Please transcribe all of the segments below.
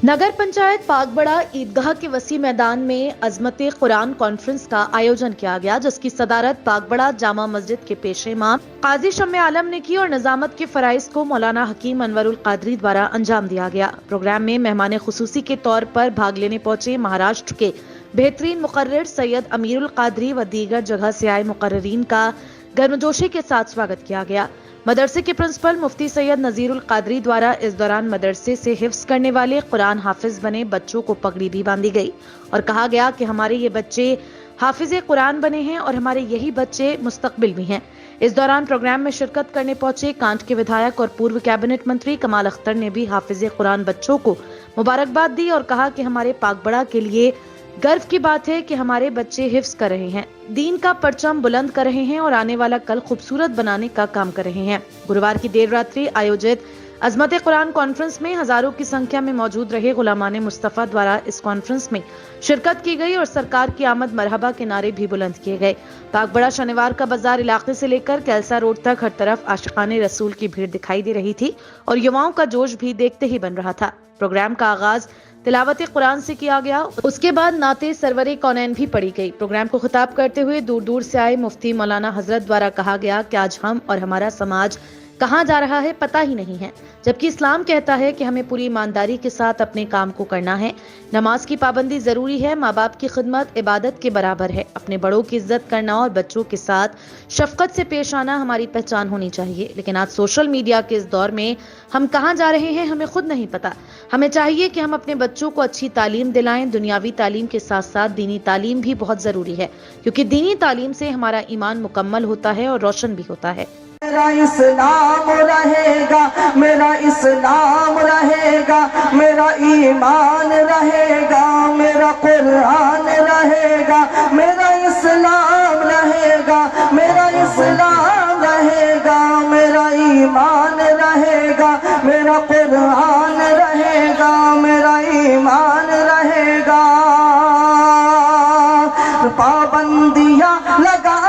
नगर पंचायत पागबड़ा ईदगाह के वसी मैदान में अजमत कुरान कॉन्फ्रेंस का आयोजन किया गया, जिसकी सदारत पागबड़ा जामा मस्जिद के पेशे इमाम काजी शम्मे आलम ने की और निजामत के फराइज को मौलाना हकीम अनवरुल कादरी द्वारा अंजाम दिया गया। प्रोग्राम में मेहमान खुसूसी के तौर पर भाग लेने पहुंचे महाराष्ट्र के बेहतरीन मुकर्रिर सैयद अमीरुल कादरी व दीगर जगह से आए मुकर्रिरीन का गर्मजोशी के साथ स्वागत किया गया। मदरसे के प्रिंसिपल मुफ्ती सैयद नजीरुल कादरी द्वारा इस दौरान मदरसे से हिफ्ज करने वाले कुरान हाफिज बने बच्चों को पगड़ी भी बांधी गई और कहा गया कि हमारे ये बच्चे हाफिज कुरान बने हैं और हमारे यही बच्चे मुस्तकबिल भी हैं। इस दौरान प्रोग्राम में शिरकत करने पहुंचे कांट के विधायक और पूर्व कैबिनेट मंत्री कमाल अख्तर ने भी हाफिज कुरान बच्चों को मुबारकबाद दी और कहा कि हमारे पागबड़ा के लिए गर्व की बात है कि हमारे बच्चे हिफ्ज कर रहे हैं, दीन का परचम बुलंद कर रहे हैं और आने वाला कल खूबसूरत बनाने का काम कर रहे हैं। गुरुवार की देर रात्रि आयोजित अजमत कुरान कॉन्फ्रेंस में हजारों की संख्या में मौजूद रहे गुलामान मुस्तफा द्वारा इस कॉन्फ्रेंस में शिरकत की गई और सरकार की आमद मरहबा के नारे भी बुलंद किए गए। पागबड़ा शनिवार का बाजार इलाके से लेकर कैलसा रोड तक हर तरफ आशिकाने रसूल की भीड़ दिखाई दे रही थी और युवाओं का जोश भी देखते ही बन रहा था। प्रोग्राम का आगाज तिलावत कुरान से किया गया, उसके बाद नाते सरवरे कौनैन भी पढ़ी गई। प्रोग्राम को खिताब करते हुए दूर दूर से आए मुफ्ती मौलाना हजरत द्वारा कहा गया कि आज हम और हमारा समाज कहाँ जा रहा है पता ही नहीं है, जबकि इस्लाम कहता है कि हमें पूरी ईमानदारी के साथ अपने काम को करना है। नमाज की पाबंदी जरूरी है, माँ बाप की खिदमत इबादत के बराबर है, अपने बड़ों की इज्जत करना और बच्चों के साथ शफकत से पेश आना हमारी पहचान होनी चाहिए। लेकिन आज सोशल मीडिया के इस दौर में हम कहाँ जा रहे हैं हमें खुद नहीं पता। हमें चाहिए कि हम अपने बच्चों को अच्छी तालीम दिलाएं। दुनियावी तालीम के साथ साथ दीनी तालीम भी बहुत जरूरी है, क्योंकि दीनी तालीम से हमारा ईमान मुकम्मल होता है और रोशन भी होता है। मेरा इस्लाम रहेगा, मेरा इस्लाम रहेगा, मेरा ईमान रहेगा, मेरा कुरान रहेगा, मेरा इस्लाम रहेगा, मेरा इस्लाम रहेगा, मेरा ईमान रहेगा, मेरा कुरान रहेगा, मेरा ईमान रहेगा। पाबंदियां लगा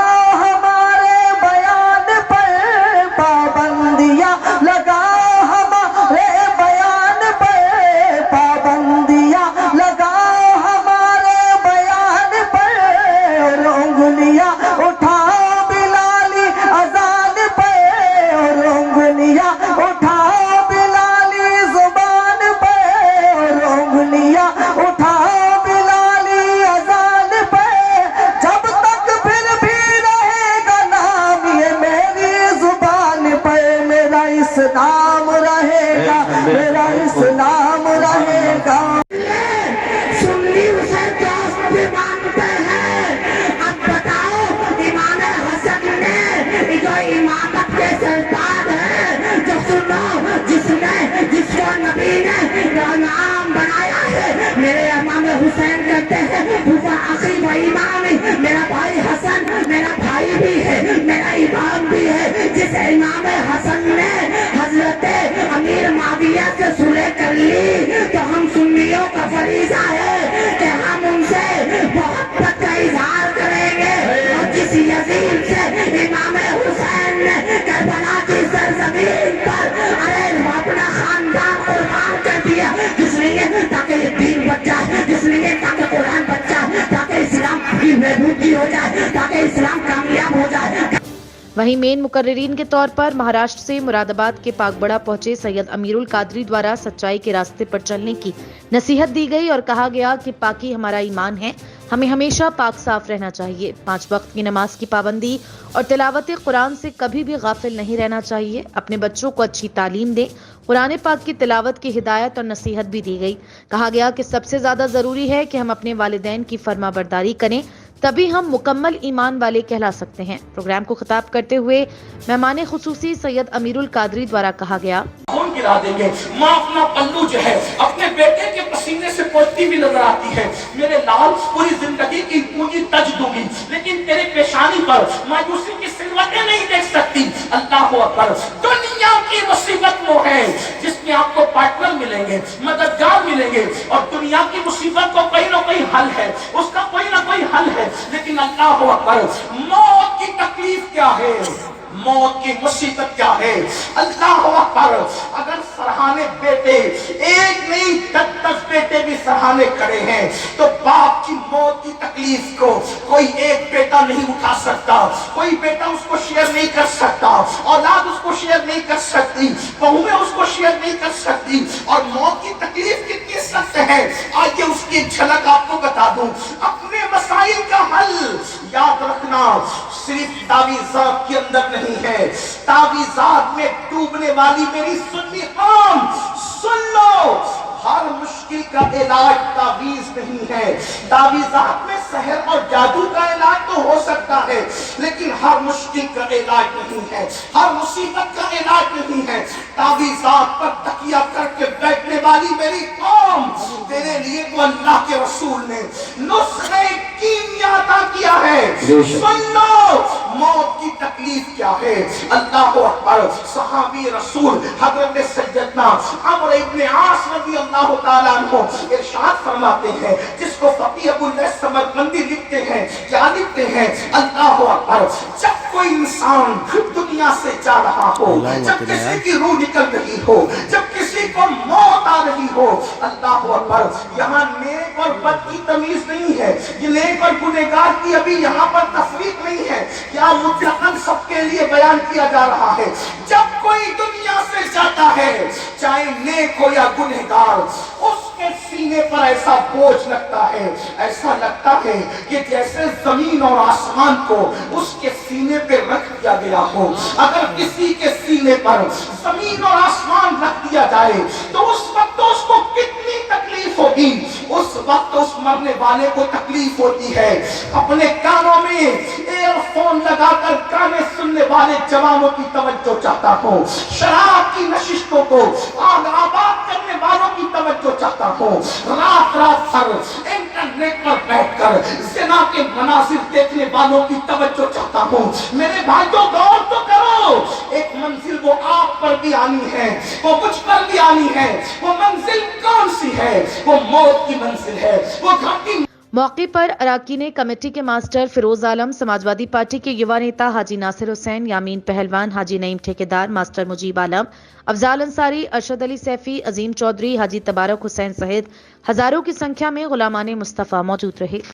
इस्लाम रहेगा, मेरा इस्लाम रहेगा। सुन्नी उसे दोस्त भी मानते हैं। अब बताओ इमाम हसन ने जो इमामत के सरताज है, जो सुनो जिसको नबी ने नाम बनाया है। मेरे इमाम हुसैन कहते हैं हुआ आखिरी व इमामी, मेरा भाई हसन मेरा भाई भी है, मेरा इमाम भी है। जिस इमाम हसन ने अमीर माविया से सुलह कर ली, तो हम सुन्नियों का फरीजा है कि हम उनसे मोहब्बत का इजहार करेंगे। और जिस यजीद से इमाम हुसैन ने करबला की सरजमीन पर अरे अपना खानदान कुर्बान कर दिया, इसलिए ताकि ये दीन बच जाए, इसलिए ताकि कुरान बच जाए, ताकि इस्लाम की महबूबी हो जाए, ताकि इस्लाम कामयाब हो जाए। वहीं मेन मुकर्रिरीन के तौर पर महाराष्ट्र से मुरादाबाद के पागबड़ा पहुंचे सैयद अमीरुल कादरी द्वारा सच्चाई के रास्ते पर चलने की नसीहत दी गई और कहा गया कि पाकी हमारा ईमान है, हमें हमेशा पाक साफ रहना चाहिए। 5 वक्त की नमाज की पाबंदी और तिलावत कुरान से कभी भी गाफिल नहीं रहना चाहिए। अपने बच्चों को अच्छी तालीम दें। कुरान पाक की तिलावत की हिदायत और नसीहत भी दी गई। कहा गया कि सबसे ज्यादा जरूरी है कि हम अपने वालिदैन की फरमाबरदारी करें, तभी हम मुकम्मल ईमान वाले कहला सकते हैं। प्रोग्राम को खिताब करते हुए मेहमान खुसूसी सैयद अमीरुल कादरी द्वारा कहा गया, खून गिरा देंगे। माँ अपना पल्लू जो है अपने बेटे के पसीने से पोतती भी नजर आती है। मेरे लाल पूरी जिंदगी की पूंजी तज दूंगी, लेकिन तेरे पेशानी पर मायूसी की सिलवटें नहीं देख सकती। अल्लाह अकबर। दुनिया की मुसीबत वो है जिसमें आपको पार्टनर मिलेंगे, मददगार मिलेंगे, और दुनिया की मुसीबत को कोई ना कोई हल है, उसका कोई ना कोई हल है। लेकिन अल्लाह अकबर, मौत की तकलीफ क्या है? मौत की मुसीबत क्या है। अल्लाह अकबर। अगर सरहाने बेटे एक नहीं 10 बेटे भी सरहाने खड़े हैं तो बाप की मौत की तकलीफ को कोई एक बेटा नहीं उठा सकता, कोई बेटा उसको शेयर नहीं कर सकता, औलाद उसको शेयर नहीं कर सकती, बहुएं उसको शेयर नहीं कर सकती। और मौत की तकलीफ कितनी सख्त है आइए उसकी एक झलक आपको बता दूं। अपने मसाइल का हल याद रखना सिर्फ तावीज़ात के अंदर नहीं है, तावीज़ात में डूबने वाली मेरी सुन्नी आम सुन लो, हर मुश्किल का इलाज तावीज नहीं है। तावीज़ात में सहर और जादू का इलाज तो हो सकता है लेकिन हर मुश्किल का इलाज नहीं है, हर मुसीबत का इलाज नहीं है। तावीज़ात पर तकिया करके बैठने वाली मेरी कौम, तेरे लिए तो अल्लाह के रसूल ने नुस्खे कीमिया अता किया है। सुन लो मौत की तकलीफ क्या है। अल्लाह अकबर। सहाबी रसूल हजरत सैयदना अमर इब्न आस रज़ी अल्लाह ताला अन्हु इरशाद फरमाते हैं, जिसको फकीह अबुल लैस समरकंदी लिखते हैं, क्या लिखते हैं। अल्लाह अकबर। जब कोई इंसान दुनिया से जा रहा हो, जब किसी की रूह निकल रही हो, जब किसी को मौत आ रही हो, अल्लाह अकबर, यहाँ नेक और बद की तमीज नहीं है, ये नेक और गुनहगार की अभी यहाँ पर तफरीक नहीं है, क्या मुतलकन सबके लिए बयान किया जा रहा है। जब कोई दुनिया से जाता है चाहे नेक हो या गुनहगार, उसके सीने पर ऐसा बोझ लगता है, ऐसा लगता है कि जैसे जमीन और आसमान को उसके सीने पे रख दिया गया हो। अगर किसी के सीने पर जमीन और आसमान रख दिया जाए तो उस वक्त उसको कितनी तकलीफ होगी। उस वक्त उस मरने वाले को तकलीफ होती है। अपने कानों में एयरफोन लगाकर गाने सुनने वाले जवानों की तवज्जो चाहता हूँ, शराब की नशिशों को आबाद करने वालों की तवज्जो चाहता हूँ, रात रात भर इंटरनेट पर बैठकर ज़िना के मनासिर देखने वालों की तवज्जो चाहता हूँ। मेरे भाइयों गौर तो करो, एक मंजिल वो आप पर भी आनी है, वो मुझ पर भी आनी है। वो मंजिल कौन सी है? वो मौत की मंजिल है, वो घाटी। मौके पर अराकीन कमेटी के मास्टर फिरोज आलम, समाजवादी पार्टी के युवा नेता हाजी नासिर हुसैन, यामीन पहलवान, हाजी नईम ठेकेदार, मास्टर मुजीब आलम, अफजाल अंसारी, अरशद अली सैफी, अजीम चौधरी, हाजी तबारक हुसैन सहित हजारों की संख्या में गुलामाने मुस्तफ़ा मौजूद रहे।